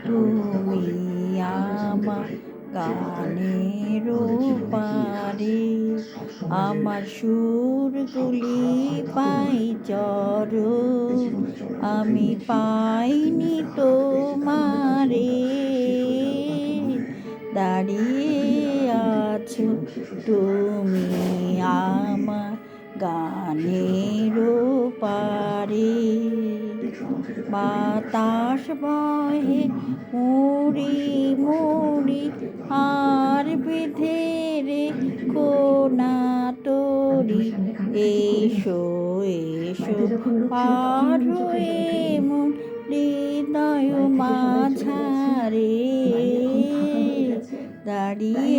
তুমি আমার গানের পারে, আমার সুরগুলি পাই চর, আমি পাইনি তোমারে। দাঁড়িয়ে আছো তুমি আমার গানের পারে, বাতাস বহে মুড়ি মুড়ি আর বেঁধে রেখো না তরি, এসো এসো আর মন হৃদয় মাঝারে, দাঁড়িয়ে